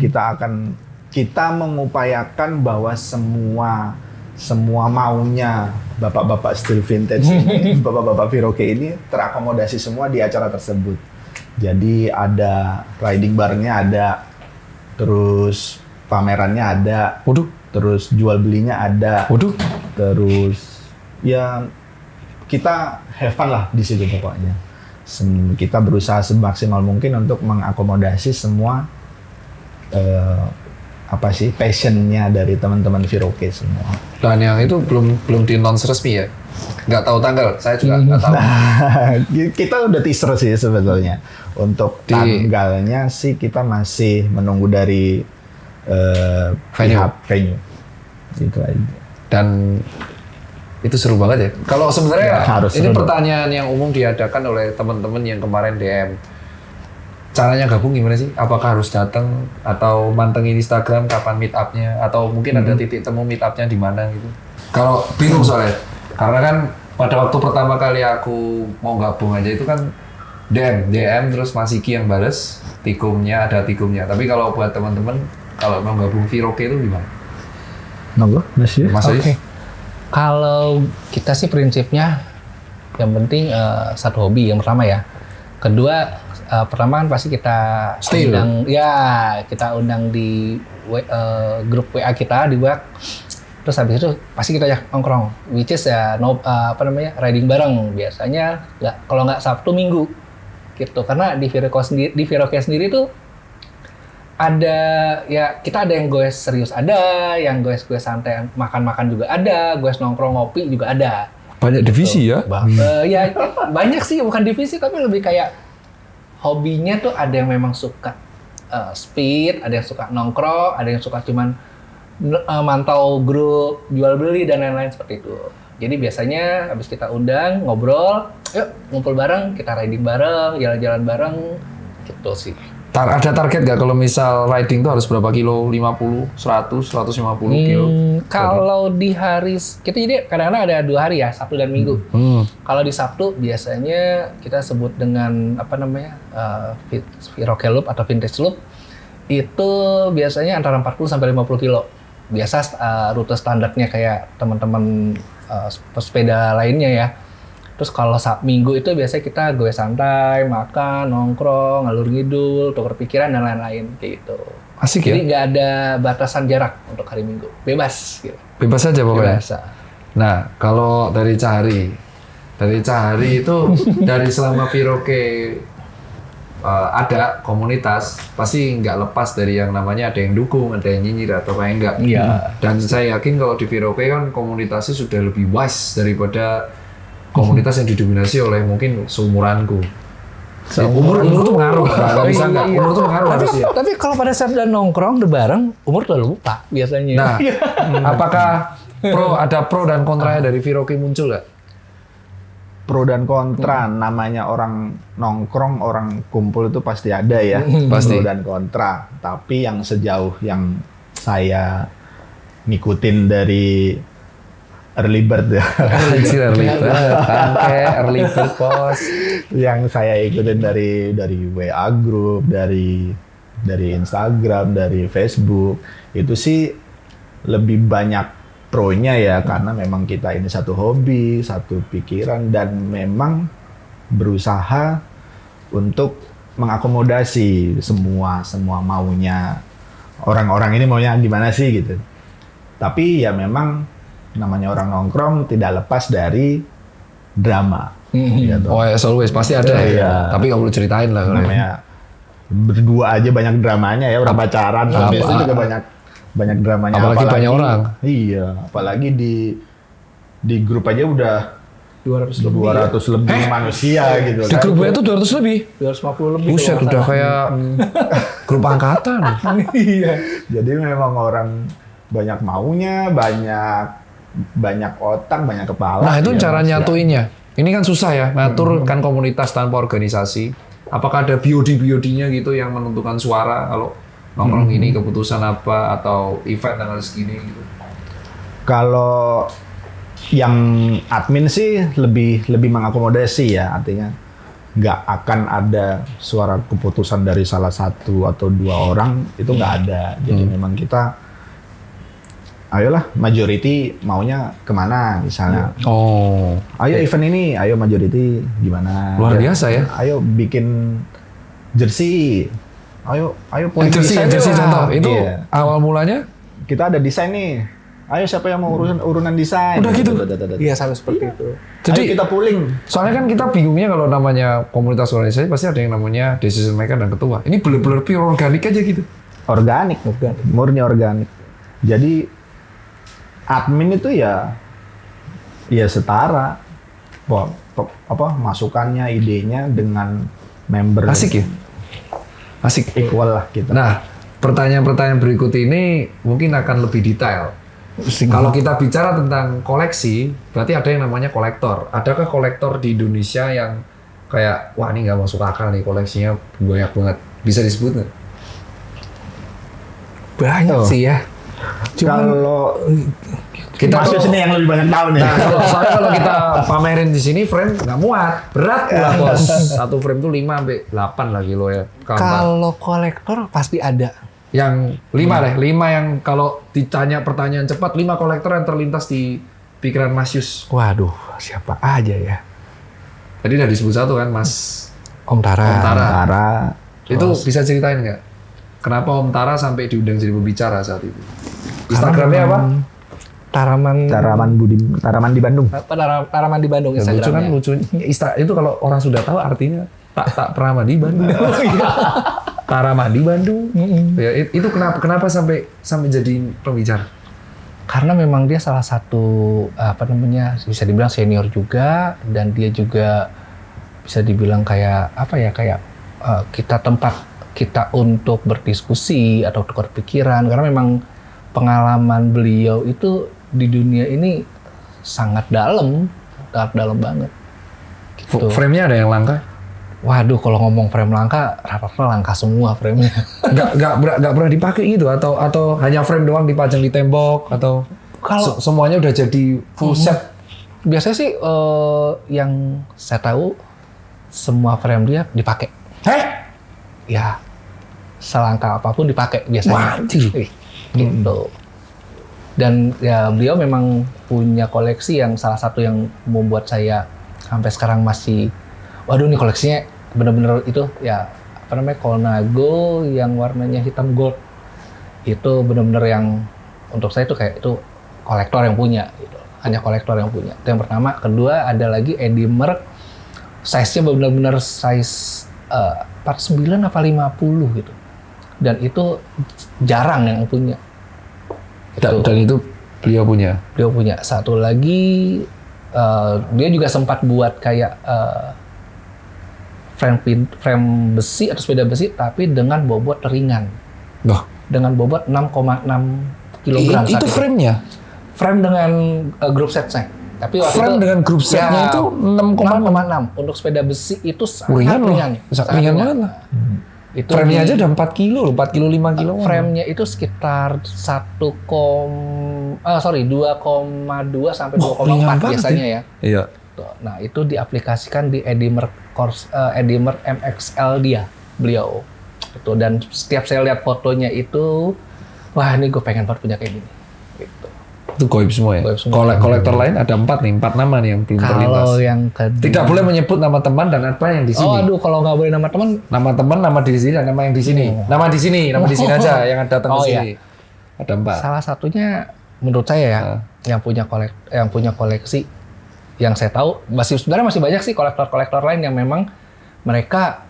Kita mengupayakan bahwa semua maunya bapak-bapak Still Vintage ini, bapak-bapak Viroke ini terakomodasi semua di acara tersebut. Jadi ada riding barengnya ada, terus pamerannya ada, Waduh, terus jual belinya ada, waduh. terus ya kita have fun lah di situ pokoknya. Kita berusaha semaksimal mungkin untuk mengakomodasi semua passionnya dari teman-teman Viroke semua. Dan yang itu belum di announce resmi ya? Nggak tahu tanggal, saya juga nggak tahu. Kita udah teaser sih sebetulnya. Untuk tanggalnya sih kita masih menunggu dari pihak venue. Gitu aja. Dan itu seru banget ya. Kalau sebenarnya harus ini seru. pertanyaan yang umum diadakan oleh teman-teman yang kemarin DM. Caranya gabung gimana sih? Apakah harus datang atau mantengin Instagram kapan meet up-nya, atau mungkin ada titik temu meet up-nya di mana gitu? Kalau bingung soalnya, karena kan pada waktu pertama kali aku mau gabung aja itu kan DM terus Mas Iki yang bales, ada tikumnya. Tapi kalau buat teman-teman kalau mau gabung Viroke itu gimana? Monggo, Mas Yus. Mas Yus? Kalau kita sih prinsipnya yang penting satu hobi yang pertama ya. Kedua pertama kan pasti kita Still. kita undang di grup WA kita di WA. Terus habis itu pasti kita ajak nongkrong, which is ya riding bareng biasanya kalau nggak Sabtu Minggu gitu. Karena di Viroke sendiri tuh ada ya, kita ada yang goes serius, ada yang goes santai makan-makan juga ada, goes nongkrong ngopi juga ada. Banyak divisi ya? Ya banyak sih, bukan divisi tapi lebih kayak hobinya tuh ada yang memang suka speed, ada yang suka nongkrong, ada yang suka cuman mantau grup, jual beli dan lain-lain seperti itu. Jadi biasanya habis kita undang, ngobrol, yuk ngumpul bareng, kita riding bareng, jalan-jalan bareng, gitu sih. Ada target nggak kalau misal riding tuh harus berapa kilo? 50, 100, 150 kilo? Kalau di hari, kita jadi kadang-kadang ada 2 hari ya, Sabtu dan Minggu. Kalau di Sabtu biasanya kita sebut dengan Viroke Loop atau Vintage Loop. Itu biasanya antara 40 sampai 50 kilo. Biasa rute standarnya kayak teman-teman pesepeda lainnya ya. Terus kalau Minggu itu biasanya kita gue santai, makan, nongkrong, ngalur ngidul, tukar pikiran dan lain-lain kayak gitu. Asik Jadi ya? nggak ada batasan jarak untuk hari Minggu, bebas gitu. Bebas aja pokoknya? Bebas. Nah, kalau dari Cahari itu dari selama Viroke ada komunitas, pasti nggak lepas dari yang namanya ada yang dukung, ada yang nyinyir, atau kayak enggak. Iya. Dan saya yakin kalau di Viroke kan komunitasnya sudah lebih wise daripada komunitas yang didominasi oleh mungkin seumuranku. Umur tuh pengaruh, nggak bisa nggak. Umur tuh pengaruh harusnya. Tapi kalau pada saat udah nongkrong, udah bareng, umur udah lupa biasanya. Nah, apakah ada pro dan kontranya dari Viroki muncul nggak? Pro dan kontra, namanya orang nongkrong, orang kumpul itu pasti ada ya. Pasti. Pro dan kontra. Tapi yang sejauh yang saya ngikutin dari early bird ya. Early bird pos. Yang saya ikutin dari WA group, dari Instagram, dari Facebook, itu sih lebih banyak pro-nya ya, karena memang kita ini satu hobi, satu pikiran, dan memang berusaha untuk mengakomodasi semua maunya orang-orang ini, maunya gimana sih gitu. Tapi ya memang namanya orang nongkrong tidak lepas dari drama. Gitu. Oh as always pasti ada ya. Iya. Tapi nggak perlu ceritain lah kalau Namanya berdua aja banyak dramanya ya, orang pacaran biasanya juga banyak dramanya. Apalagi banyak orang. Iya, apalagi di grup aja udah 200 lebih manusia gitu di kan. grup itu 200 lebih. 250 lebih. Buset kalau nggak udah salah. kayak grup angkatan. Iya. Jadi memang orang banyak maunya, banyak otak, banyak kepala. Nah itu ya, cara Mas, ya. nyatuinnya. Ini kan susah ya, ngatur kan komunitas tanpa organisasi. Apakah ada biodi-biodinya gitu yang menentukan suara kalau nongkrong ini keputusan apa atau event tanggal segini gitu? Kalau yang admin sih lebih mengakomodasi ya, artinya nggak akan ada suara keputusan dari salah satu atau dua orang, itu nggak ada. Jadi memang kita, ayolah majority maunya kemana misalnya. Oh, Ayo event ini, ayo majority gimana? luar biasa ya. Ayo bikin jersey. Ayo punya Jersey desain lah. contoh. Itu Iya. awal mulanya Kita ada desain nih. Ayo siapa yang mau urunan desain? Udah gitu? Iya, sampai seperti itu. Jadi Ayo kita pooling. soalnya kan kita bingungnya kalau namanya komunitas organisasi pasti ada yang namanya decision maker dan ketua. Ini bener-bener pure organik aja gitu. Organik, murni organik. Jadi admin itu ya setara. Masukannya, idenya dengan member Asik ya? Asik. equal lah kita. Nah, pertanyaan-pertanyaan berikut ini mungkin akan lebih detail. Kalau kita bicara tentang koleksi, berarti ada yang namanya kolektor. Adakah kolektor di Indonesia yang kayak, wah ini nggak masuk akal nih koleksinya banyak banget. Bisa disebut nggak? Banyak Oh. sih ya. Cuman Kalau Kita Mas Yus tuh- ini yang lebih banyak tahu nih. Nah, soalnya kalau kita pamerin di sini frame nggak muat, berat pula bos. Satu frame tuh 5 sampai 8 lah kilo ya. kalau kolektor pasti ada. Yang 5 deh, 5 yang kalau ditanya pertanyaan cepat, 5 kolektor yang terlintas di pikiran Mas Yus. Waduh, siapa aja ya? Tadi udah disebut satu kan, Mas Om Tara. Om Tara. Tara. Itu bisa ceritain nggak? Kenapa Om Tara sampai diundang jadi pembicara saat itu? Instagramnya apa? Taraman Taraman di Bandung. Taraman di Bandung Yang lucu kan Instagramnya. lucu. Itu kalau orang sudah tahu artinya tak pernah di Bandung. Taraman di Bandung. Ya, itu kenapa sampai jadi pembicara? Karena memang dia salah satu bisa dibilang senior juga, dan dia juga bisa dibilang kayak kita tempat kita untuk berdiskusi atau tukar pikiran, karena memang pengalaman beliau itu di dunia ini sangat dalam banget. Gitu. Frame-nya ada yang langka? Waduh, kalau ngomong frame langka, rata-rata langka semua frame-nya. Nggak pernah dipakai gitu atau hanya frame doang dipajang di tembok atau Kalau semuanya udah jadi full set? biasanya sih yang saya tahu semua frame dia dipakai. Ya, selangkah apapun dipakai biasanya. Waduh. Gitu. Dan ya beliau memang punya koleksi yang salah satu yang membuat saya sampai sekarang masih, waduh nih koleksinya bener-bener itu ya Colnago yang warnanya hitam gold. Itu bener-bener yang untuk saya itu kayak itu kolektor yang punya gitu. Hanya kolektor yang punya. Itu yang pertama. Kedua ada lagi Eddie Merckx, size-nya benar-benar size 49 apa 50 gitu. Dan itu jarang yang punya. Dan itu beliau punya. Beliau punya. Satu lagi Dia juga sempat buat kayak frame besi atau sepeda besi tapi dengan bobot ringan. Loh, Dengan bobot 6,6 kilogram. itu saat frame-nya? Frame dengan group setnya. Tapi waktu Frame itu, dengan group setnya itu 6,6. 6,6. Untuk sepeda besi itu sangat Ringan loh. ringan. Sangat ringan banget lah. Itu Frame-nya di- aja udah 4 kilo loh, 4 kilo 5 kilo. Frame-nya itu sekitar 2,2 sampai 2,4 ringan banget biasanya ya. Iya. Tuh. Nah, itu diaplikasikan di Edimer MXL dia, beliau. Itu, dan setiap saya lihat fotonya itu, wah ini gue pengen banget punya kayak gini. Gitu. Itu goib semua ya? Goib semua. Kolektor lain ada 4 nih, 4 nama nih yang belum terlintas. Kalau yang kedua, Tidak boleh menyebut nama teman dan apa yang di sini. oh aduh, kalau nggak boleh nama teman, Nama teman, nama di sini, dan nama yang di sini. Nama di sini, nama di sini aja yang datang Oh, ke iya. sini. Ada 4. salah satunya menurut saya ya, yang punya koleksi, yang saya tahu sebenarnya masih banyak sih kolektor-kolektor lain yang memang mereka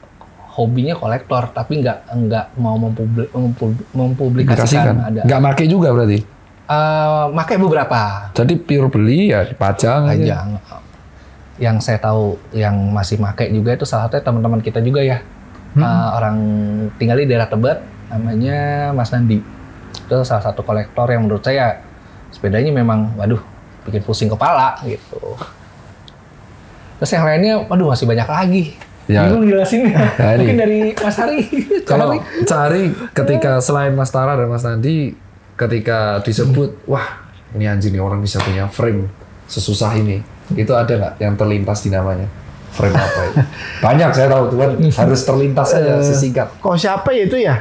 hobinya kolektor tapi nggak mau mempublikasikan. Ada Nggak make juga berarti. pakai beberapa Jadi pure beli ya dipajang aja. aja. Yang saya tahu yang masih pakai juga itu salah satunya teman-teman kita juga ya. Orang tinggal di daerah Tebet, namanya Mas Nandi. Itu salah satu kolektor yang menurut saya sepedanya memang waduh bikin pusing kepala gitu. Terus yang lainnya waduh masih banyak lagi. Ya. Bingung jelasinnya. Hari. Mungkin dari Mas Hari. Kalau cari ketika selain Mas Tara dan Mas Nandi, ketika disebut, wah ini anjing nih orang bisa punya frame sesusah ini, itu ada nggak yang terlintas di namanya? Frame apa itu? Banyak saya tahu tuh kan, harus terlintas aja sesingkat. Kok siapa ya itu ya?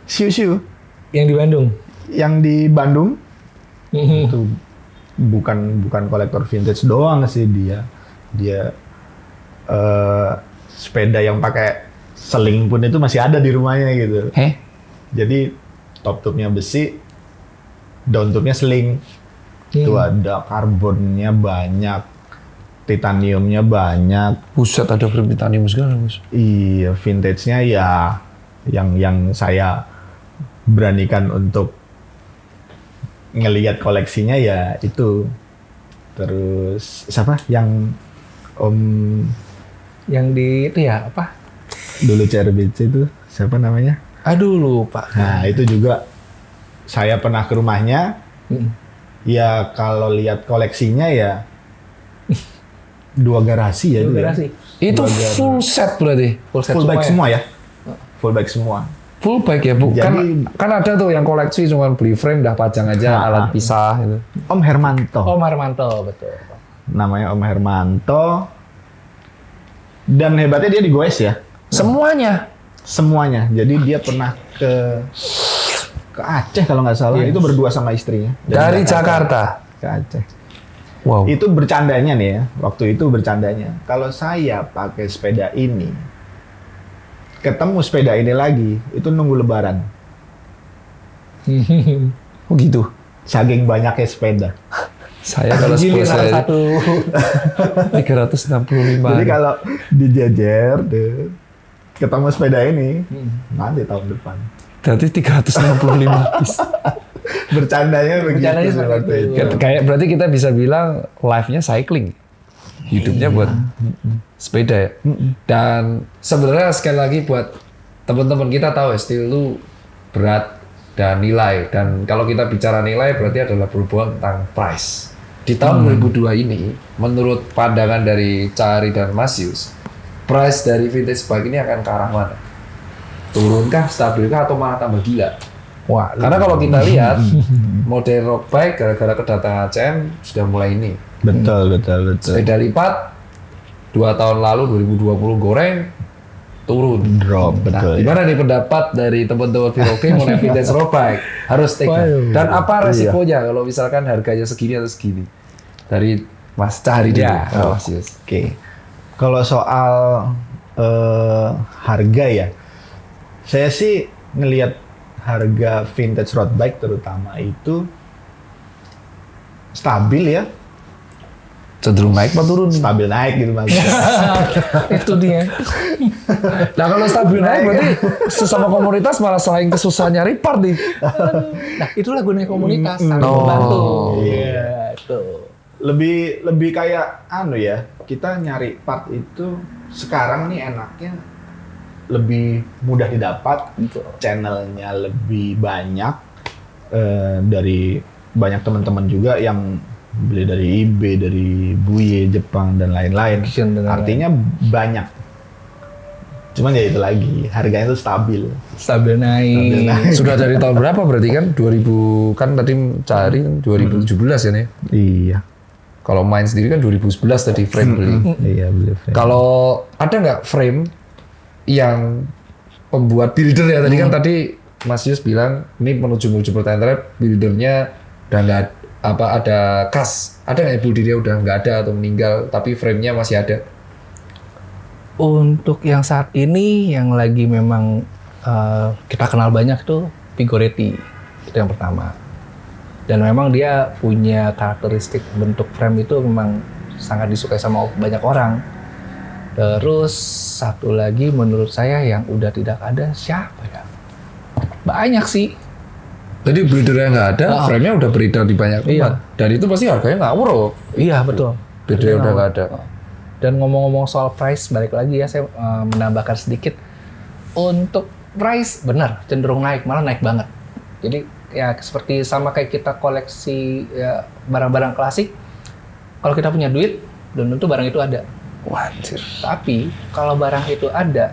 Siu Yang di Bandung. yang di Bandung itu bukan kolektor vintage doang sih dia. Dia sepeda yang pakai seling pun itu masih ada di rumahnya gitu. Jadi top tube-nya besi, down tube-nya seling. Itu ada karbonnya banyak, titaniumnya banyak. Buset, ada frame titanium segala, Mas. Iya, vintage-nya ya yang saya beranikan untuk ngelihat koleksinya ya itu. Terus siapa yang Om Yang di itu ya apa? dulu CRBC itu siapa namanya? Aduh lupa. Nah, itu juga saya pernah ke rumahnya. Ya kalau lihat koleksinya ya 2 garasi ya. Dua itu ya. garasi. Itu full set berarti? Full bike semua ya. Full bike semua. Full bike ya, Bu? Jadi- kan ada tuh yang koleksi cuma beli frame dah pajang aja, alat pisah gitu. Om Hermanto. Oh Marmanto, betul. Namanya Om Hermanto. Dan hebatnya dia di Goes ya. Semuanya? Semuanya. Jadi dia pernah ke Aceh kalau nggak salah. Itu berdua sama istrinya. Dari Jakarta? Ke Aceh. Wow. Itu bercandanya nih ya. Waktu itu bercandanya. Kalau saya pakai sepeda ini, ketemu sepeda ini lagi, itu nunggu lebaran. Oh gitu? Saking banyaknya sepeda. Saya kalau Giliran 10 saya satu. 365. Jadi kalau dijejer, deh, ketemu sepeda ini, nanti tahun depan. Berarti 365 piece. Bercandanya begitu. Bercandanya seperti itu. Kayak berarti kita bisa bilang life-nya cycling. Hidupnya buat sepeda ya. Dan sebenarnya sekali lagi buat teman-teman kita tahu ya, steel itu berat dan nilai. Dan kalau kita bicara nilai berarti adalah berhubungan tentang price. Di tahun 2002 ini, menurut pandangan dari Cahari dan Mas Yus, price dari vintage bike ini akan ke arah mana? Turunkah, stabilkah, atau malah tambah gila? Wah, Karena kalau kita lihat model road bike gara-gara kedatangan ACM sudah mulai ini. Betul. Sepeda lipat 2 tahun lalu 2020 goreng turun. Drop, Nah, betul. gimana nih pendapat dari teman-teman Viroke mengenai vintage road bike? Harus take Waduh. dan apa resikonya kalau misalkan harganya segini atau segini? Dari Mas Cahari dulu. Ya, Mas Yus. Oke. Kalau soal harga ya, saya sih ngelihat harga vintage road bike terutama itu stabil ya, Cenderung naik apa turun? stabil naik gitu maksudnya. itu dia. Nah kalau stabil naik berarti sesama komunitas malah selain kesusahan nyari part nih. Nah, itulah gunanya komunitas saling Oh. membantu. Iya. Iya, itu. lebih kayak ya, kita nyari part itu sekarang nih enaknya lebih mudah didapat, channelnya lebih banyak, dari banyak teman-teman juga yang beli dari eBay, dari Buye, Jepang dan lain-lain. Auction dan lain-lain. Artinya banyak. Cuman ya itu lagi, harganya itu stabil. Stabil naik. Sudah dari tahun berapa berarti kan? 2000 kan tadi cari kan 2017 kan ya? Iya. Kalau main sendiri kan 2011 tadi frame beli. Iya, beli frame. Kalau ada nggak frame yang pembuat builder ya tadi kan tadi Mas Yus bilang ini menuju pertanyaan buildernya udah nggak ada kas, ada nggak buildernya udah nggak ada atau meninggal tapi framenya masih ada? Untuk yang saat ini yang lagi memang kita kenal banyak tuh Figoretti, itu yang pertama. Dan memang dia punya karakteristik bentuk frame itu memang sangat disukai sama banyak orang. Terus satu lagi menurut saya yang udah tidak ada siapa ya? Banyak sih. Jadi buildernya nggak ada, frame-nya udah beredar di banyak tempat. Iya. Dan itu pasti harganya ngawur loh. Iya betul. Buildernya udah nggak ada. Dan ngomong-ngomong soal price, balik lagi ya saya menambahkan sedikit. Untuk price benar cenderung naik, malah naik banget. Jadi ya seperti sama kayak kita koleksi ya, barang-barang klasik. Kalau kita punya duit, belum tentu barang itu ada. Wajir. Tapi kalau barang itu ada,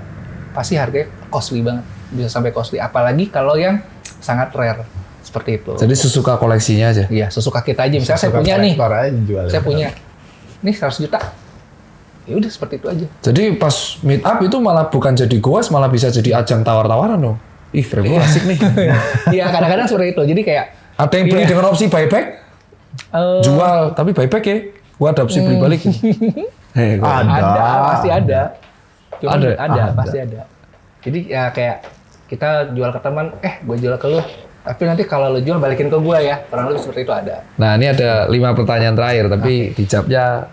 pasti harganya costly banget. Bisa sampai costly. Apalagi kalau yang sangat rare. Seperti itu. Jadi sesuka koleksinya aja. Iya, sesuka kita aja. Misalnya saya Suka punya nih. kolektor aja jualnya. Saya punya. Nih 100 juta. Ya udah seperti itu aja. Jadi pas meet up itu malah bukan jadi goes, malah bisa jadi ajang tawar-tawaran dong. Ih, frame gue asik nih. Iya, kadang-kadang seperti itu. Jadi kayak Ada yang beli Iya. dengan opsi buyback, jual, tapi buyback ya. Gua ada opsi beli balik. Hei, gua- ada, pasti ada. Cuma Ada? ada, pasti ada. Jadi ya kayak kita jual ke teman, gue jual ke lu. Tapi nanti kalau lu jual balikin ke gua ya. Kurang lebih seperti itu ada. Nah, ini ada 5 pertanyaan terakhir, tapi dijawabnya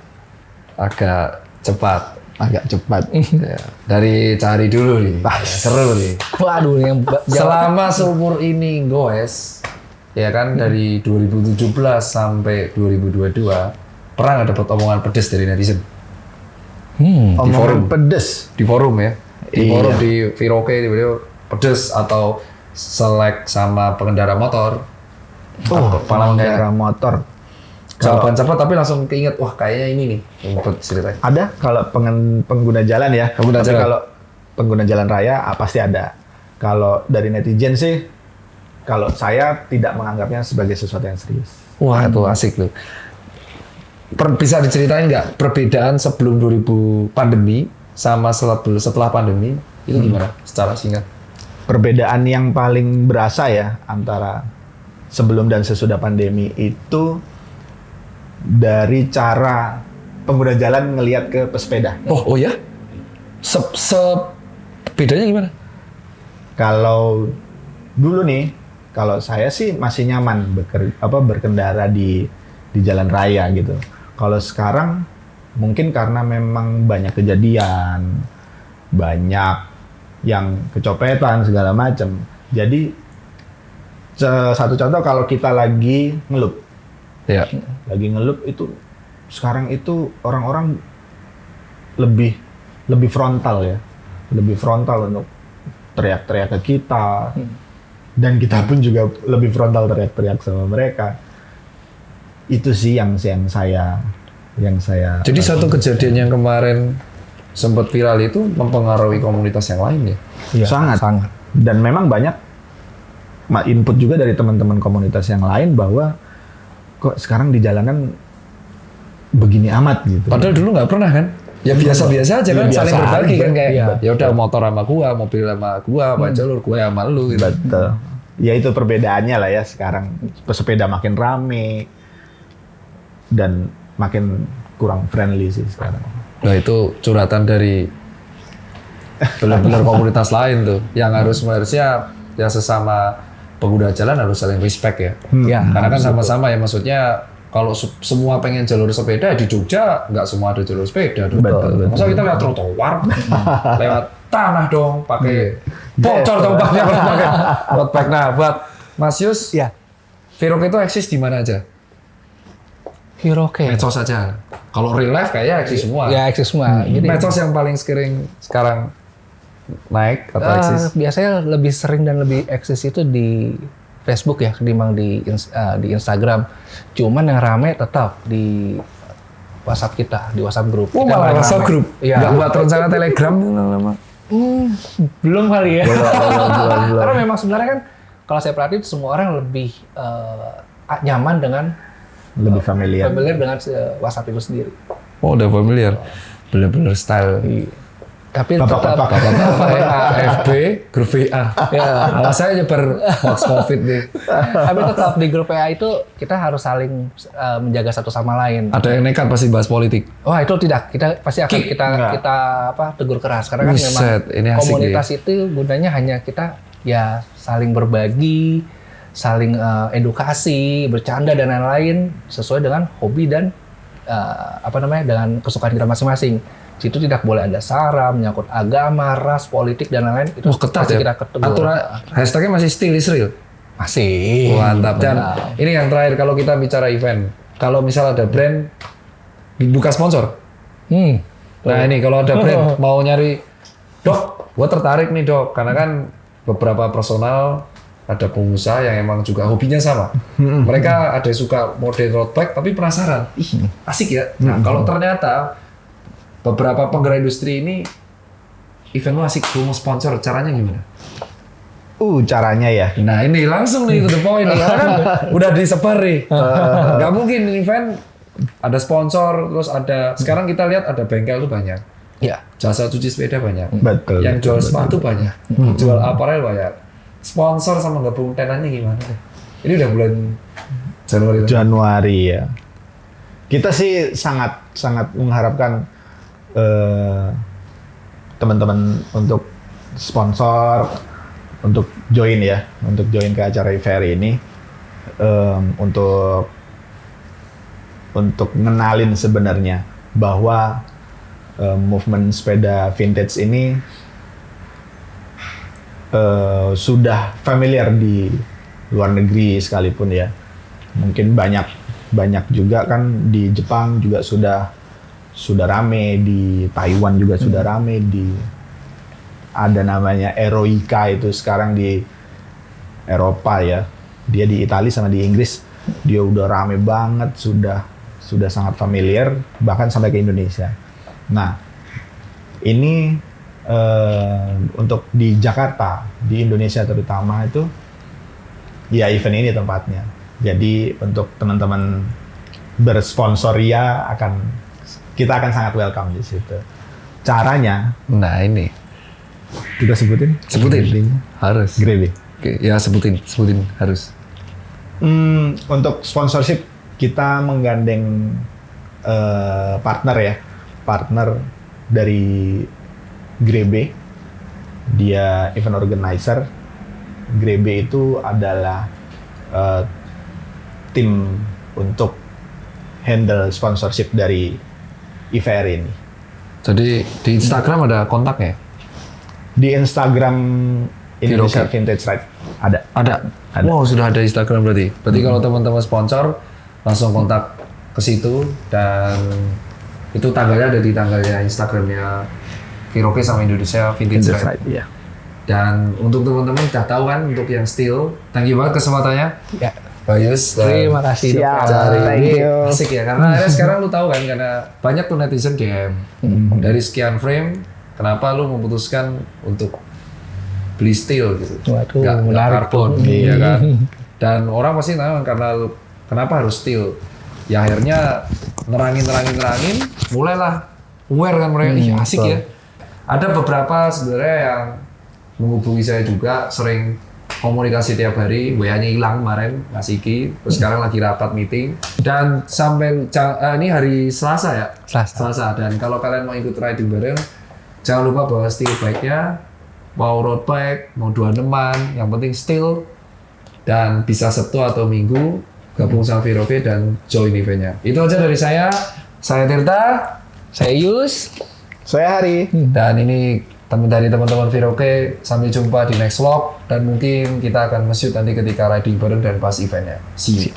agak cepat. Agak cepat. Ya, dari cari dulu nih. Seru nih. Waduh, yang Selama seumur ini goes, ya kan dari 2017 sampai 2022, pernah nggak dapat omongan pedes dari netizen? Omongan forum. pedes. Di forum ya? Di Iya. forum di Viroke, di video pedes atau selek sama pengendara motor. Paling nggak enak. pengendara motor. Jawaban cepat tapi langsung keinget, wah kayaknya ini nih yang buat ceritanya. Ada kalau pengguna jalan ya. Pengguna Tapi jalan. kalau pengguna jalan raya pasti ada. Kalau dari netizen sih, kalau saya tidak menganggapnya sebagai sesuatu yang serius. Wah itu asik tuh. Bisa diceritain nggak perbedaan sebelum 2000 pandemi sama setelah pandemi itu gimana secara singkat? Perbedaan yang paling berasa ya antara sebelum dan sesudah pandemi itu dari cara pengguna jalan ngelihat ke pesepeda. Oh ya? Bedanya gimana? Kalau dulu nih, kalau saya sih masih nyaman berkendara di jalan raya gitu. Kalau sekarang mungkin karena memang banyak kejadian, banyak yang kecopetan segala macam. Jadi satu contoh kalau kita lagi ngelup, Ya. itu sekarang itu orang-orang lebih frontal ya, lebih frontal untuk teriak-teriak ke kita, dan kita pun juga lebih frontal teriak-teriak sama mereka. Itu sih yang saya. Jadi satu kejadian yang kemarin sempat viral itu mempengaruhi komunitas yang lain ya? Iya, sangat. Dan memang banyak input juga dari teman-teman komunitas yang lain bahwa kok sekarang di jalanan begini amat gitu. Padahal dulu nggak pernah kan? Ya biasa-biasa aja kan, Biasa saling berbagi aja, kan kayak iya. ya udah motor sama gua, mobil sama gua, apa jalur gua sama lu gitu. Betul. Ya itu perbedaannya lah ya sekarang. Pesepeda makin rame dan makin kurang friendly sih sekarang. Nah itu curhatan dari benar-benar komunitas lain tuh, yang harusnya ya sesama pengguna jalan harus saling respect ya. Ya, Karena kan sama-sama ya, maksudnya kalau semua pengen jalur sepeda di Jogja, nggak semua ada jalur sepeda dong. Betul. Masa kita lewat trotoar, lewat tanah dong, pakai bocor dong pakai road bike. Nah, buat Mas Yus, Iya. Viroke itu eksis di mana aja? Hiroke. Medsos aja. Kalau real life kayaknya eksis semua. Ya eksis semua. Jadi Medsos yang paling sekarang naik atau eksis? biasanya lebih sering dan lebih eksis itu di Facebook ya ketimbang di Instagram. Cuman yang rame tetap di WhatsApp kita, di WhatsApp grup. Oh, Kita malah paling WhatsApp rame. grup. Iya. Nggak buat rencana Telegram lama. Belum kali ya. belum. Karena memang sebenarnya kan kalau saya perhatiin semua orang lebih nyaman dengan Lebih familiar. dengan WhatsApp itu sendiri. Oh, udah familiar. Bener-bener style. Tapi tetap FB, grup VA. ya, Alas saya nyebar hoax COVID nih. tapi tetap di grup PA itu kita harus saling menjaga satu sama lain. Ada yang nekat pasti bahas politik. Wah itu tidak, kita pasti akan kita tegur keras karena kan memang Buset, ini asik komunitas itu gunanya hanya kita ya saling berbagi, saling edukasi, bercanda dan lain-lain sesuai dengan hobi dan dengan kesukaan kita masing-masing. Situ tidak boleh ada sara, menyangkut agama, ras, politik dan lain-lain. Itu Wah, ketat pasti ya. kita ketegur. Aturan hashtagnya masih still Israel. Masih. Mantap. Dan Benar. ini yang terakhir kalau kita bicara event. Kalau misal ada brand dibuka sponsor. Nah ini kalau ada brand mau nyari, dok, gue tertarik nih dok, karena kan beberapa personal ada pengusaha yang emang juga hobinya sama. Mereka ada yang suka model road bike tapi penasaran, ih asik ya. Nah kalau ternyata beberapa penggerak industri ini event lo asik, gue mau sponsor, caranya gimana? Caranya ya. Nah ini langsung nih to the point nih, karena kan udah disebar nih. Gak mungkin event ada sponsor, terus ada, sekarang kita lihat ada bengkel tuh banyak. Ya. Jasa cuci sepeda banyak. Betul. Yang jual sepatu banyak. Jual aparel banyak. Sponsor sama gabung tenannya gimana deh? Ini udah bulan Januari. Januari ya. Kita sih sangat mengharapkan teman-teman untuk sponsor, untuk join ke acara fair ini, untuk ngenalin sebenarnya bahwa movement sepeda vintage ini sudah familiar di luar negeri sekalipun ya. Mungkin banyak juga kan di Jepang juga sudah rame, di Taiwan juga sudah rame, ada namanya Eroica itu sekarang di Eropa ya. Dia di Italia sama di Inggris, dia udah rame banget, sudah sangat familiar bahkan sampai ke Indonesia. Nah, ini untuk di Jakarta, di Indonesia terutama itu ya event ini tempatnya. Jadi untuk teman-teman bersponsoria kita akan sangat welcome di situ. Caranya, Nah ini, kita sebutin harus. Grebe. Oke, ya sebutin harus. Untuk sponsorship kita menggandeng partner dari Grebe. Dia event organizer. Grebe itu adalah tim untuk handle sponsorship dari IVR ini. Jadi di Instagram ada kontaknya? Di Instagram Indonesia Hiroke. Vintage Ride ada. Ada. Wow, sudah ada Instagram berarti. Berarti kalau teman-teman sponsor langsung kontak ke situ, dan itu tanggalnya ada di tanggalnya Instagramnya Hiroke sama Indonesia Vintage Vintage Ride. Ride, iya. Dan untuk teman-teman udah tahu kan untuk yang steel, thank you banget kesempatannya. Ya. Bayus. Terima kasih. Siap. Cari Thank ini you. asik ya, karena akhirnya sekarang lu tahu kan, karena banyak tuh netizen DM dari sekian frame, kenapa lu memutuskan untuk beli steel gitu, Waduh, nggak menarik karbon, tuh. ya kan? Dan orang pasti nanya karena kenapa harus steel? Ya akhirnya nerangin, mulailah aware kan mereka, ih asik ya. Ada beberapa sebenarnya yang menghubungi saya juga, sering komunikasi tiap hari, WA-nya hilang kemarin, Mas Iki, terus sekarang lagi rapat meeting, dan sampai ini hari Selasa ya? Selasa. Dan kalau kalian mau ikut riding bareng, jangan lupa bawa steel bike-nya, mau road bike, mau dua teman, yang penting steel, dan bisa Sabtu atau Minggu, gabung sama Hiroke dan join event-nya. Itu aja dari saya Tirta, Saya Yus. Saya Hari. dan ini dari teman-teman Hiroke. Sampai jumpa di next vlog, dan mungkin kita akan nge-shoot nanti ketika riding bareng dan pas eventnya. See you.